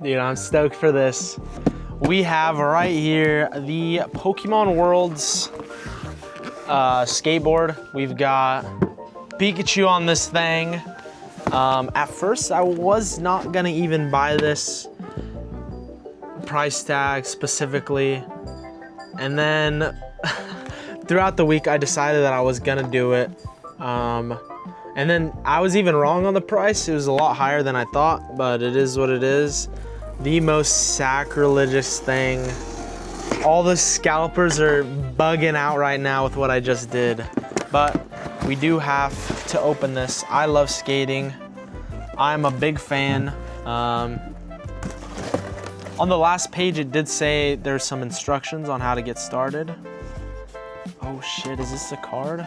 Dude, I'm stoked for this. We have right here the Pokemon Worlds skateboard. We've got Pikachu on this thing. At first, I was not gonna even buy this price tag specifically. And then throughout the week, I decided that I was gonna do it. And then I was even wrong on the price. It was a lot higher than I thought, but it is what it is. The most sacrilegious thing. All the scalpers are bugging out right now with what I just did. But we do have to open this. I love skating. I'm a big fan. On the last page, it did say there's some instructions on how to get started. Oh shit, is this a card?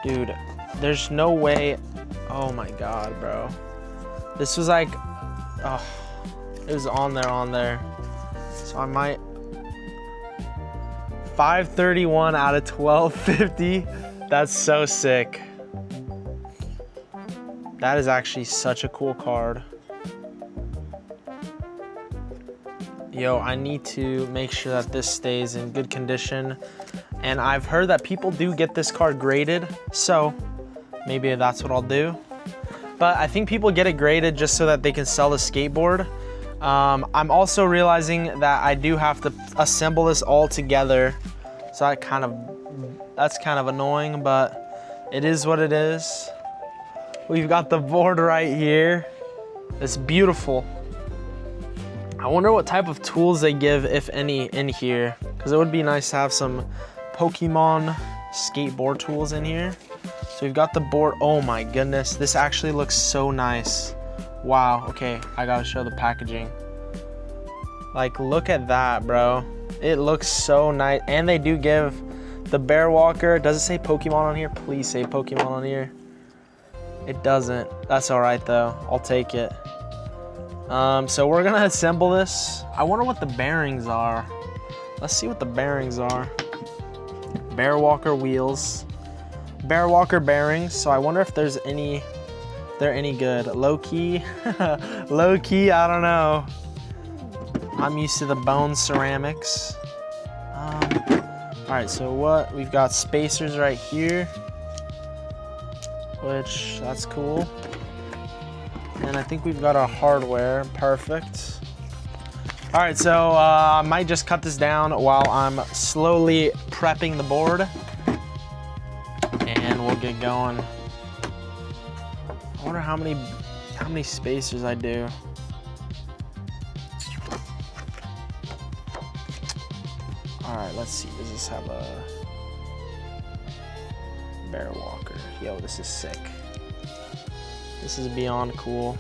Dude, there's no way. Oh my God, bro. This was like, oh, it was on there. So I might, 531 out of 1250. That's so sick. That is actually such a cool card. Yo, I need to make sure that this stays in good condition. And I've heard that people do get this card graded, so maybe that's what I'll do. But I think people get it graded just so that they can sell the skateboard. I'm also realizing that I do have to assemble this all together. So that's kind of annoying, but it is what it is. We've got the board right here. It's beautiful. I wonder what type of tools they give, if any, in here, because it would be nice to have some Pokemon skateboard tools in here. So we've got the board. Oh my goodness, this actually looks so nice. Wow, okay, I gotta show the packaging. Like, look at that, bro. It looks so nice. And they do give the bear walker. Does it say Pokemon on here? Please say Pokemon on here. It doesn't. That's all right though, I'll take it. So we're gonna assemble this. I wonder what the bearings are. Let's see what the bearings are. Bear walker wheels. Bear walker bearings. So I wonder if there's any, they're any good. Low key, low key, I don't know. I'm used to the bone ceramics. All right, so what? We've got spacers right here, which that's cool. And I think we've got our hardware, perfect. All right, so I might just cut this down while I'm slowly prepping the board, and we'll get going. I wonder how many spacers I do. All right, let's see. Does this have a bear walker? Yo, this is sick. This is beyond cool.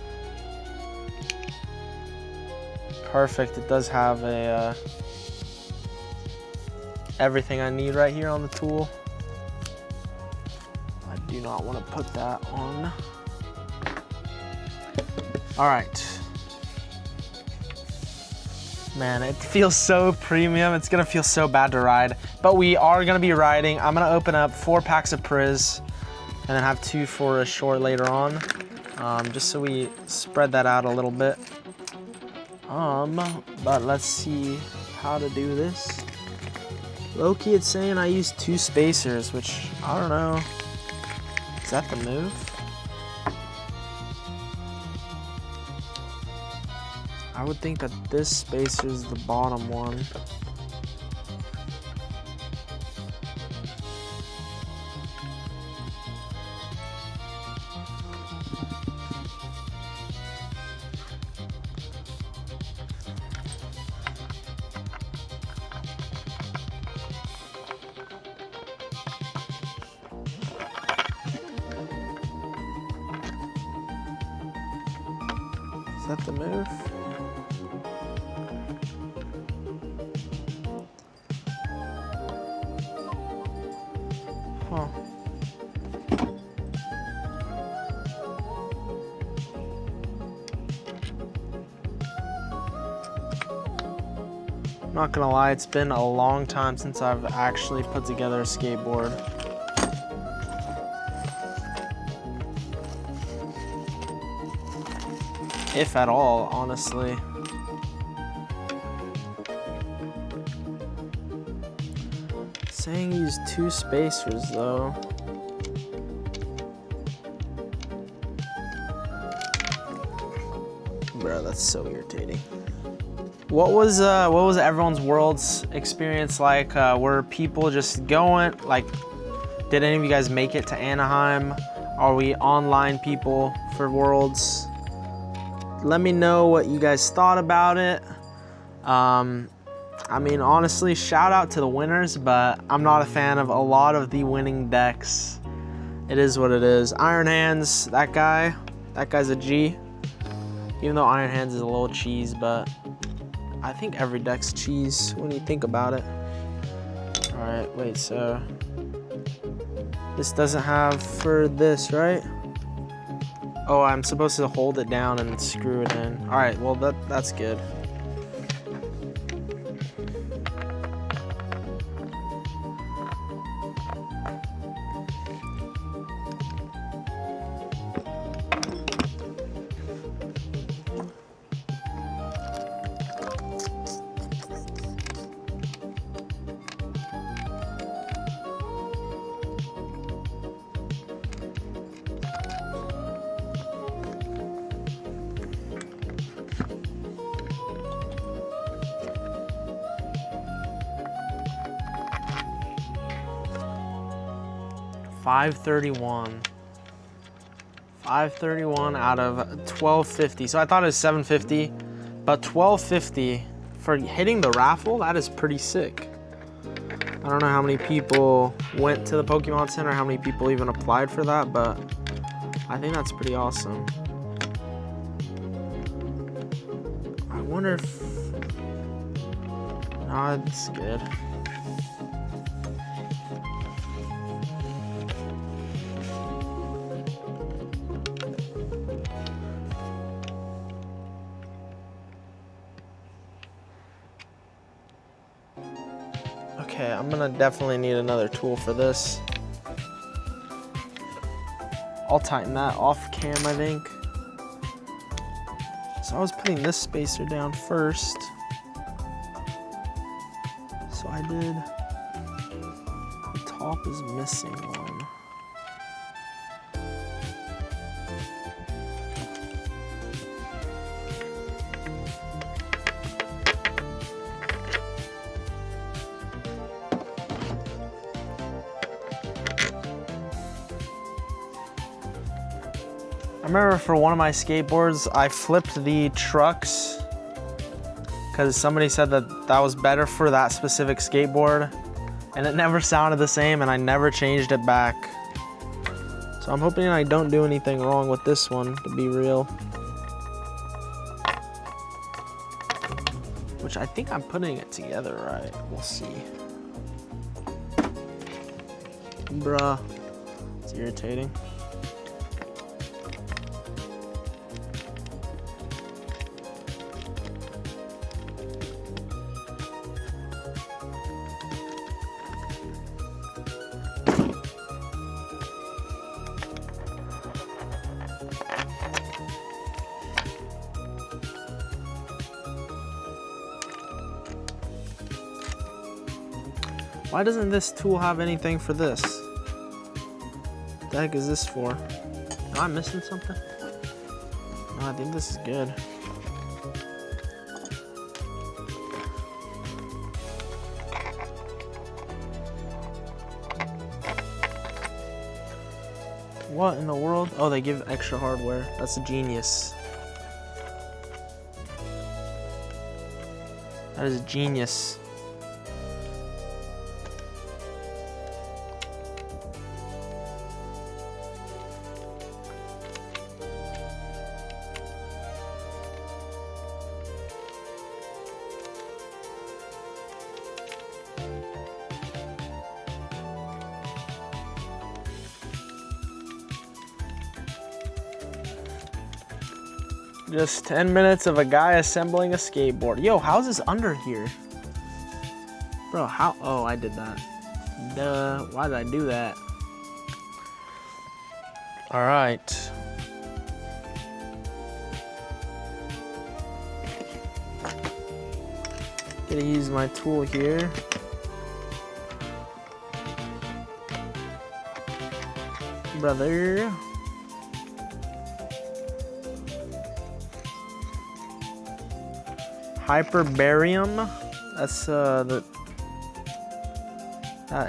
Perfect. It does have a everything I need right here on the tool. I do not want to put that on. All right. Man, it feels so premium. It's gonna feel so bad to ride, but we are gonna be riding. I'm gonna open up 4 packs of Priz and then have 2 for a short later on, just so we spread that out a little bit. But let's see how to do this. Low-key, it's saying I use 2 spacers, which I don't know. Is that the move? I would think that this spacer is the bottom one. Is that the move? Huh. I'm not gonna lie, it's been a long time since I've actually put together a skateboard. if at all, honestly. Saying use 2 spacers though. Bro, that's so irritating. What was everyone's Worlds experience like? Were people just going, like, did any of you guys make it to Anaheim? Are we online people for Worlds? Let me know what you guys thought about it. I mean, honestly, shout out to the winners, but I'm not a fan of a lot of the winning decks. It is what it is. Iron Hands, that guy's a G. Even though Iron Hands is a little cheese, but I think every deck's cheese when you think about it. All right, wait, so this doesn't have for this, right? Oh, I'm supposed to hold it down and screw it in. All right, well, that's good. $531 out of 1250. So I thought it was 750, but 1250 for hitting the raffle, that is pretty sick. I don't know how many people went to the Pokemon Center, how many people even applied for that, but I think that's pretty awesome. I wonder if, no, it's good. Okay, I'm gonna definitely need another tool for this. I'll tighten that off cam, I think. So I was putting this spacer down first. So I did, the top is missing one. I remember for one of my skateboards, I flipped the trucks because somebody said that that was better for that specific skateboard, and it never sounded the same, and I never changed it back. So I'm hoping I don't do anything wrong with this one, to be real. Which I think I'm putting it together right. We'll see. Bruh, it's irritating. Why doesn't this tool have anything for this? What the heck is this for? Am I missing something? No, I think this is good. What in the world? Oh, they give extra hardware. That's a genius. That is genius. Just 10 minutes of a guy assembling a skateboard. Yo, how's this under here? Bro, how? Oh, I did that. Duh, why did I do that? All right. Gonna use my tool here. Brother. Hyperbarium. That's that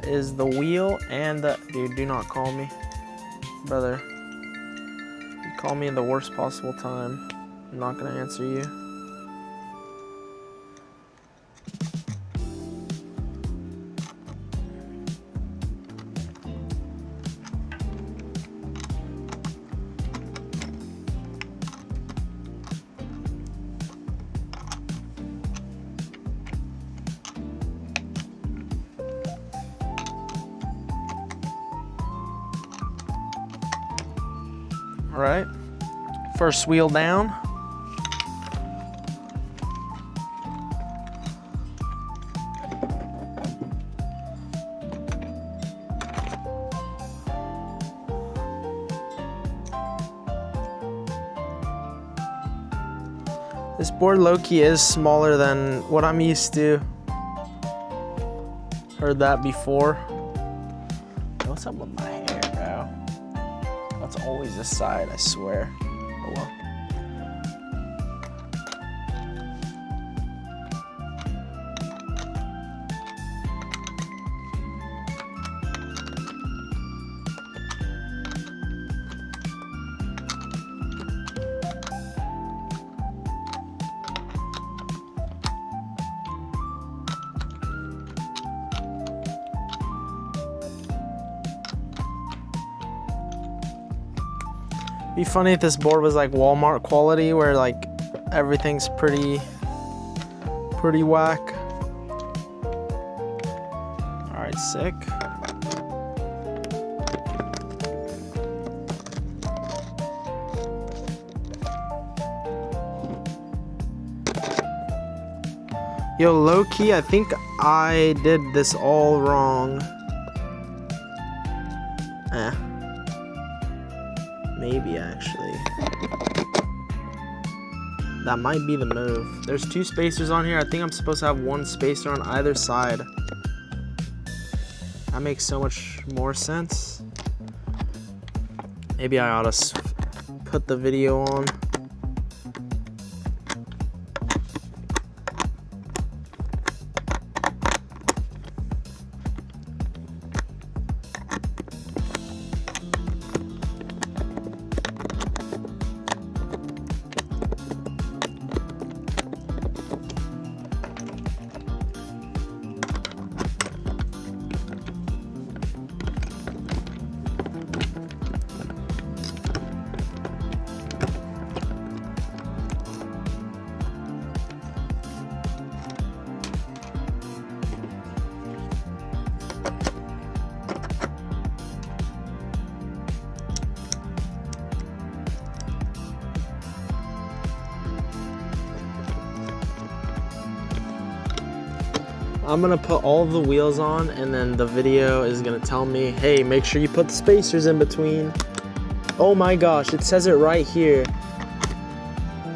is the wheel and the dude. Do not call me, brother. You call me in the worst possible time. I'm not gonna answer you. All right, first wheel down. This board low-key is smaller than what I'm used to. Heard that before. What's up with my hair, bro? That's always this side, I swear. Oh well. Be funny if this board was like Walmart quality, where like everything's pretty whack. All right, sick. Yo, low key, I think I did this all wrong. Maybe actually. That might be the move. There's two spacers on here. I think I'm supposed to have one spacer on either side. That makes so much more sense. Maybe I ought to put the video on. I'm gonna put all the wheels on, and then the video is gonna tell me, hey, make sure you put the spacers in between. Oh my gosh, it says it right here.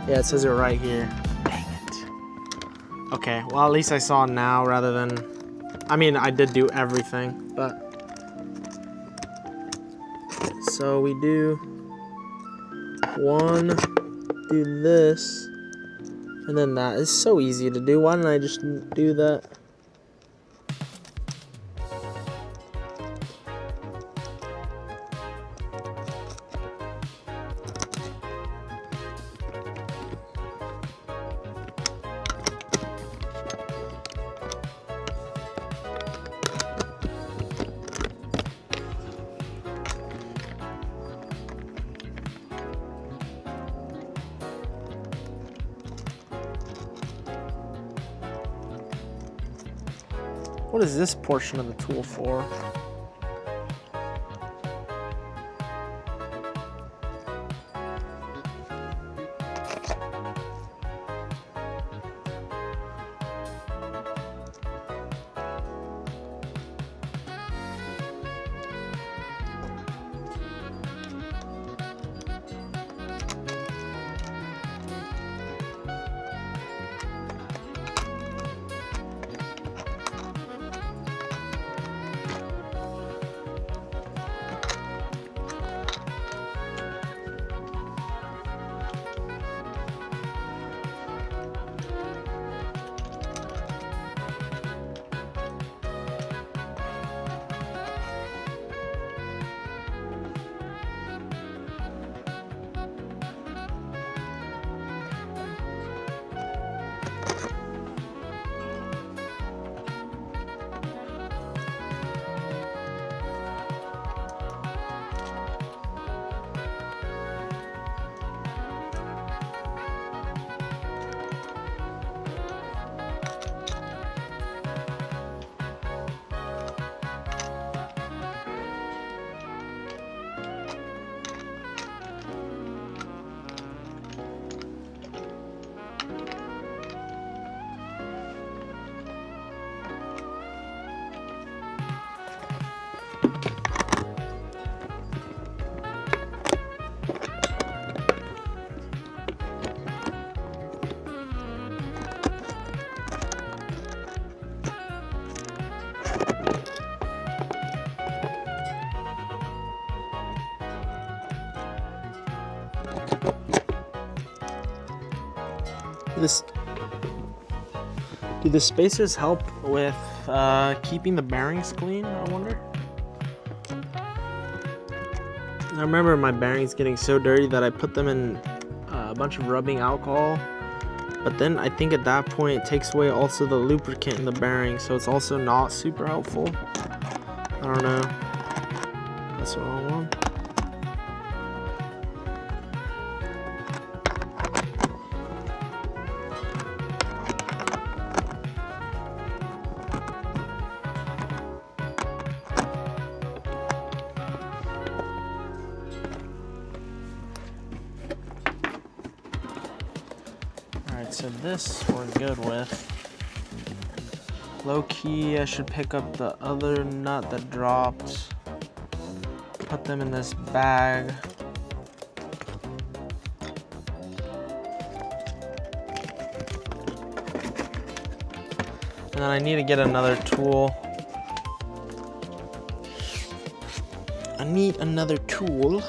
Yeah, it says it right here. Dang it. Okay, well, at least I saw it now rather than, I mean, I did do everything, but. So we do one, do this, and then that. It's so easy to do. Why didn't I just do that? What is this portion of the tool for? Do the spacers help with keeping the bearings clean, I wonder? I remember my bearings getting so dirty that I put them in a bunch of rubbing alcohol, but then I think at that point it takes away also the lubricant in the bearing, so it's also not super helpful. I don't know. That's the wrong one. Alright, so this we're good with. Low key, I should pick up the other nut that dropped. Put them in this bag. And then I need to get another tool. I need another tool.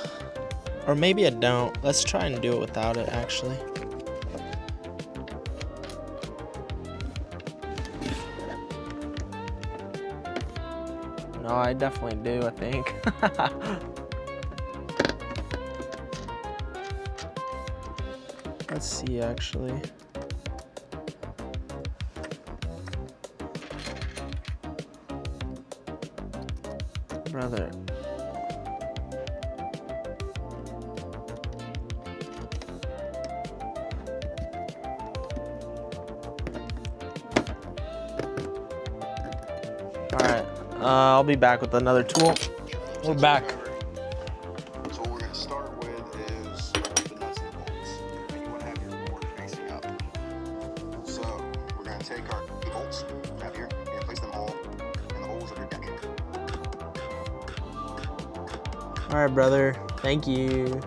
Or maybe I don't. Let's try and do it without it, actually. No, I definitely do, I think. Let's see, actually. Brother. Alright, I'll be back with another tool. We're back. So what we're going to start with is the nuts and bolts. And you want to have your board facing up. So we're going to take our bolts out here and place them all in the holes of your deck. Alright, brother. Thank you.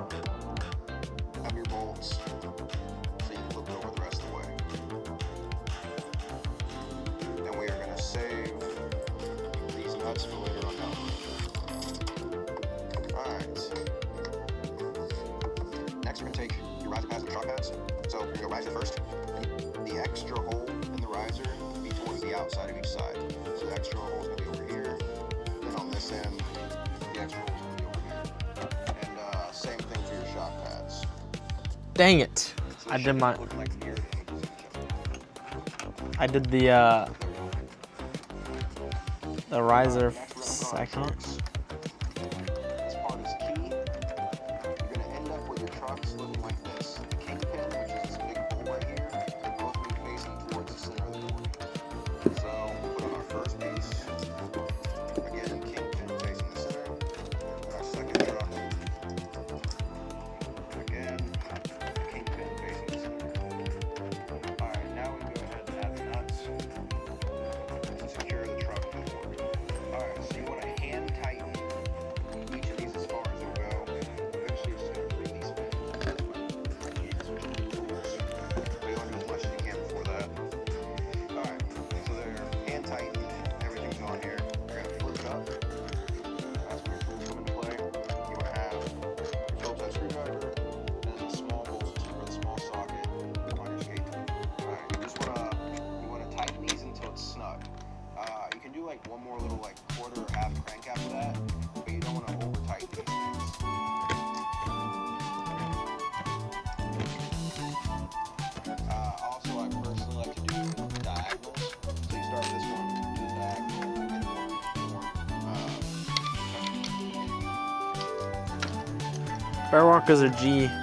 Have your bolts so you can look over the rest of the way. And we are going to save these nuts for later on down. Alright. Next, you're going to take your riser pads and shock pads. So you're going to go riser first. And the extra hole in the riser will be towards the outside of each side. So the extra hole is going to be over here. Then on this end, the extra hole is going to be over here. And same thing for your shock pads. Dang it. So I did my... look like here. I did the riser second. This part is key. You're going to end up with your trucks looking like this. The kingpin, which is this big bolt right here, they're both going to be facing towards the center of the board. So we'll put on our first piece. Again, kingpin facing the center. And our second truck. Again, kingpin facing the center. Alright, now we can go ahead and add the nuts to secure the truck to the board. Alright, so you want to hand tighten Bear walkers are G. Alright,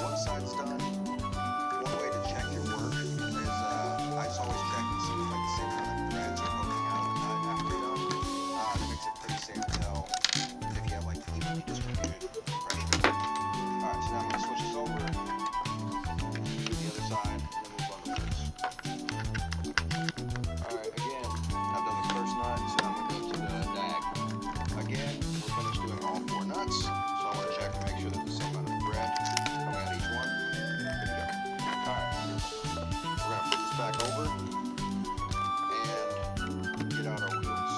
one side's done. One way to check your work is I just always check and see if like the same kind of threads are poking out of the nut after you're done. That makes it pretty safe to tell if you have like evenly distributed pressure. Alright, so now I'm gonna switch this over, do the other side, and then move on to first. Alright, again, I've done the first nut, so now I'm gonna go to the dag. Again, we're finished doing all 4 nuts, so I want to check to make sure that the same amount of thread coming out each one. Good to go. Alright, we're going to flip this back over and get out our wheels.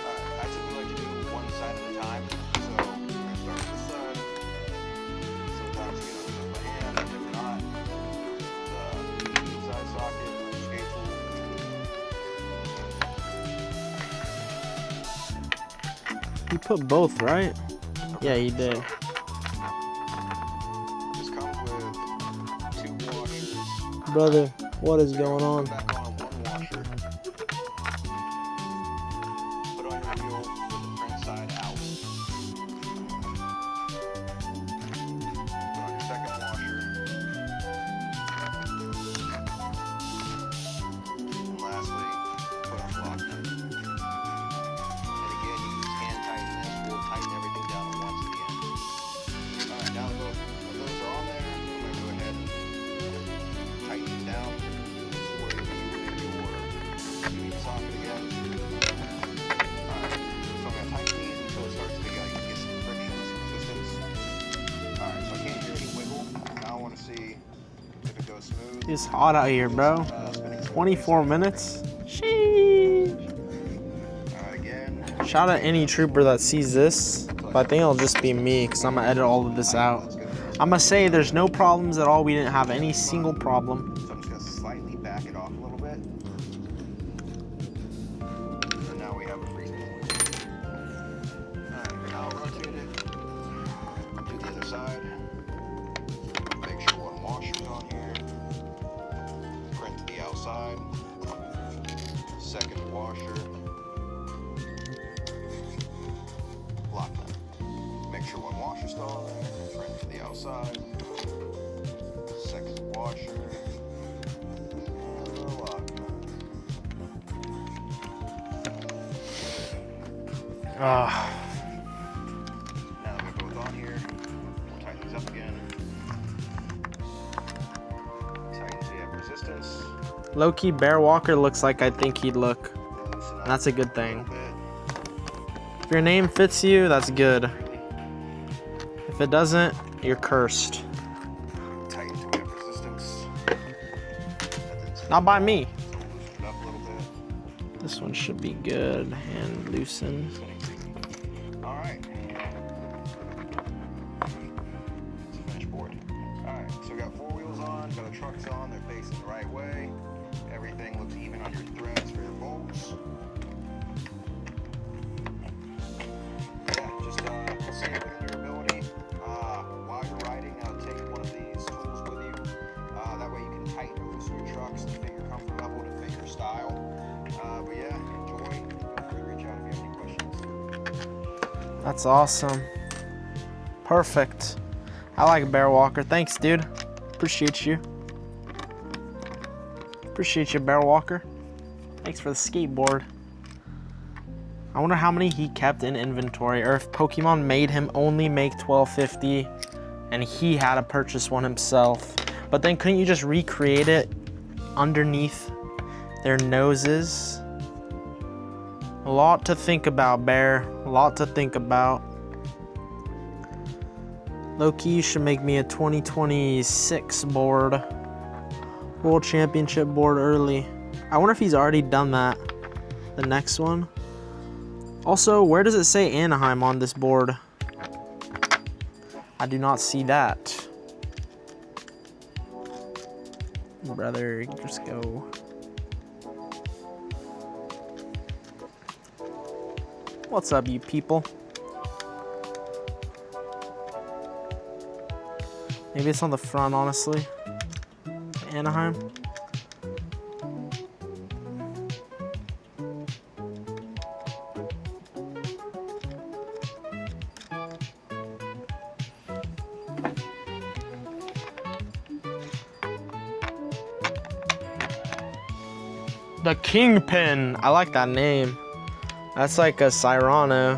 Alright, I typically like to do one side at a time, so we're going to start with this side. Sometimes you get under my hand, if not, the side socket, my skate tool. He put both, right? Yeah, he did. This comes with 2 washers. Brother, what is going on? Back on 1 washer. Put on your wheel with the front side out. Put on your second washer. And lastly, put on block nut. And again, you just hand tighten this. We'll tighten everything down at once at the end. Alright, now that both of those are on there, I'm going to go ahead and tighten these down before you move your union socket again. Alright, so I'm going to tighten these until it starts to get some friction and some resistance. Alright, so I can't hear any wiggle. Now I want to see if it goes smooth. It's hot out here, bro. 24 minutes. Sheesh. Alright, again. Shout out any trooper that sees this, but I think it'll just be me because I'm gonna edit all of this out. I'm gonna say there's no problems at all. We didn't have any single problem. So I'm just going to slightly back it off a little bit. And now we have a free spool. Alright, now I'll rotate it. Do the other side. Make sure 1 washer's on here. Print to the outside. Second washer. Lock nut. Make sure 1 washer's still on there. Print to the outside. Second washer. And the lock nut. Ah, Now that they're both on here, we'll tighten these up again. Tighten so you have resistance. low-key Bear Walker looks like I think he'd look. Loosen up That's a good a thing. little bit. If your name fits you, that's good. If it doesn't, you're cursed. Tighten so we have resistance. Not by me. So we'll loosen it up a little bit. This one should be good and loosen. Alright. It's a finished board. Alright, so we got 4 wheels on, got the trucks on, they're facing the right way. Everything looks even on your threads for your bolts. Yeah, just see it within your ability. While you're riding, take one of these tools with you. That way you can tighten or loosen your trucks to fit your comfort level, to fit your style. But yeah, enjoy. Feel free to reach out if you have any questions. That's awesome. Perfect. I like Bear Walker. Thanks, dude. Appreciate you. Appreciate you, Bear Walker. Thanks for the skateboard. I wonder how many he kept in inventory, or if Pokemon made him only make 1250 and he had to purchase one himself. But then couldn't you just recreate it underneath their noses? A lot to think about, Bear. A lot to think about. Low-key, you should make me a 2026 board. World Championship board early. I wonder if he's already done that. The next one. Also, where does it say Anaheim on this board? I do not see that. Brother, just go. What's up, you people? Maybe it's on the front, honestly. Anaheim. The Kingpin. I like that name. That's like a Cyrano.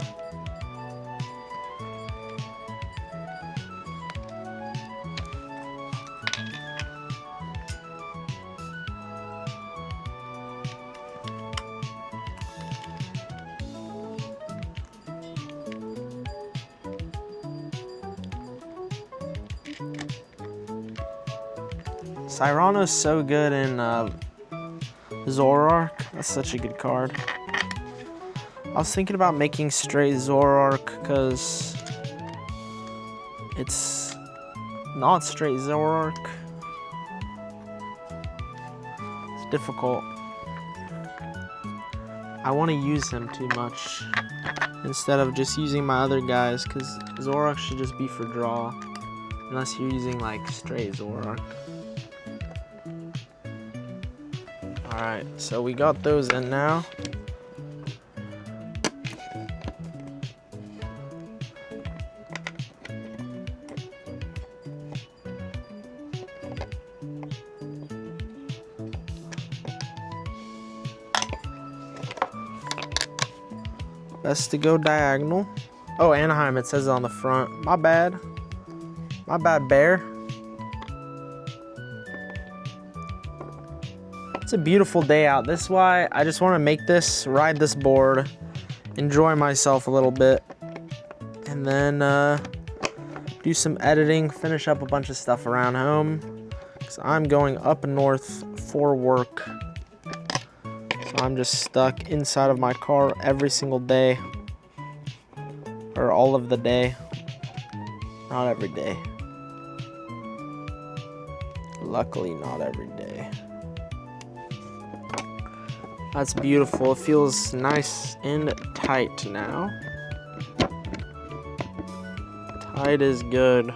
Cyrano's so good in Zoroark. That's such a good card. I was thinking about making straight Zoroark because it's not straight Zoroark. It's difficult. I want to use him too much instead of just using my other guys, because Zoroark should just be for draw unless you're using like straight Zoroark. Alright, so we got those in now. Best to go diagonal. Oh, Anaheim, it says it on the front. My bad. My bad, Bear. It's a beautiful day out. This is why I just want to make this, ride this board, enjoy myself a little bit, and then do some editing, finish up a bunch of stuff around home, because I'm going up north for work. So I'm just stuck inside of my car every single day, or all of the day. Not every day. Luckily, not every day. That's beautiful. It feels nice and tight now. Tight is good.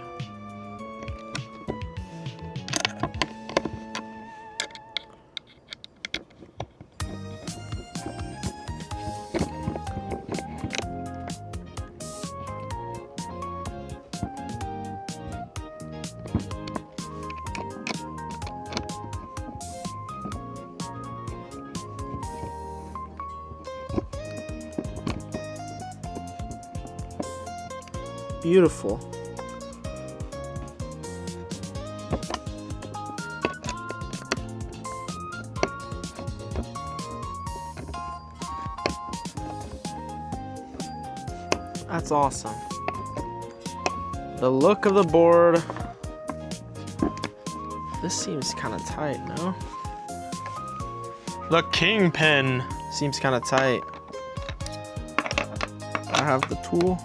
Beautiful. That's awesome. The look of the board. This seems kind of tight, no? The Kingpin seems kind of tight. I have the tool.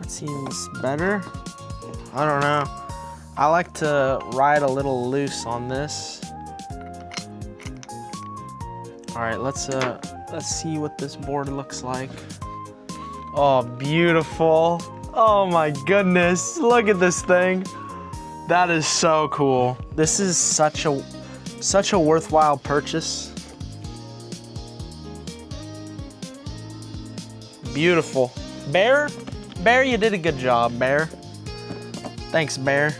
Seems better. I don't know. I like to ride a little loose on this. All right, let's see what this board looks like. Oh, beautiful. Oh my goodness. Look at this thing. That is so cool. This is such a worthwhile purchase. Beautiful. Bear, you did a good job, Bear. Thanks, Bear.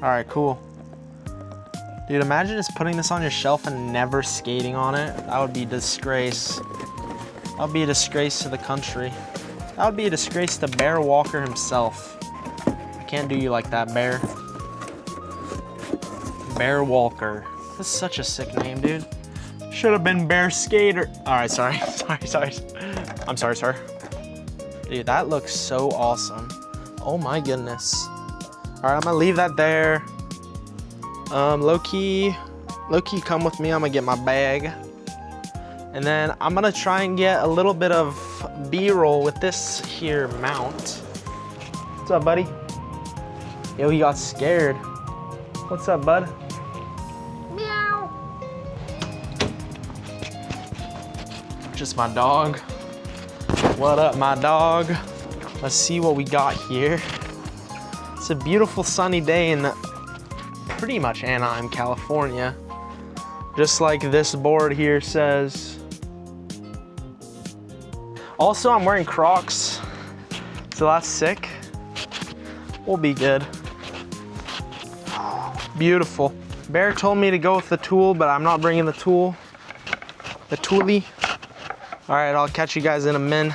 All right, cool. Dude, imagine just putting this on your shelf and never skating on it. That would be a disgrace. That would be a disgrace to the country. That would be a disgrace to Bear Walker himself. I can't do you like that, Bear. Bear Walker. That's such a sick name, dude. Should have been Bear Skater. All right, sorry. I'm sorry, sir. Dude, that looks so awesome. Oh my goodness. All right, I'm gonna leave that there. Low-key, come with me. I'm gonna get my bag. And then I'm gonna try and get a little bit of B-roll with this here mount. What's up, buddy? Yo, he got scared. What's up, bud? Meow. Just my dog. What up, my dog? Let's see what we got here. It's a beautiful sunny day in pretty much Anaheim, California. Just like this board here says. Also, I'm wearing Crocs, so that's sick. We'll be good. Beautiful. Bear told me to go with the tool, but I'm not bringing the tool. The toolie. All right, I'll catch you guys in a min.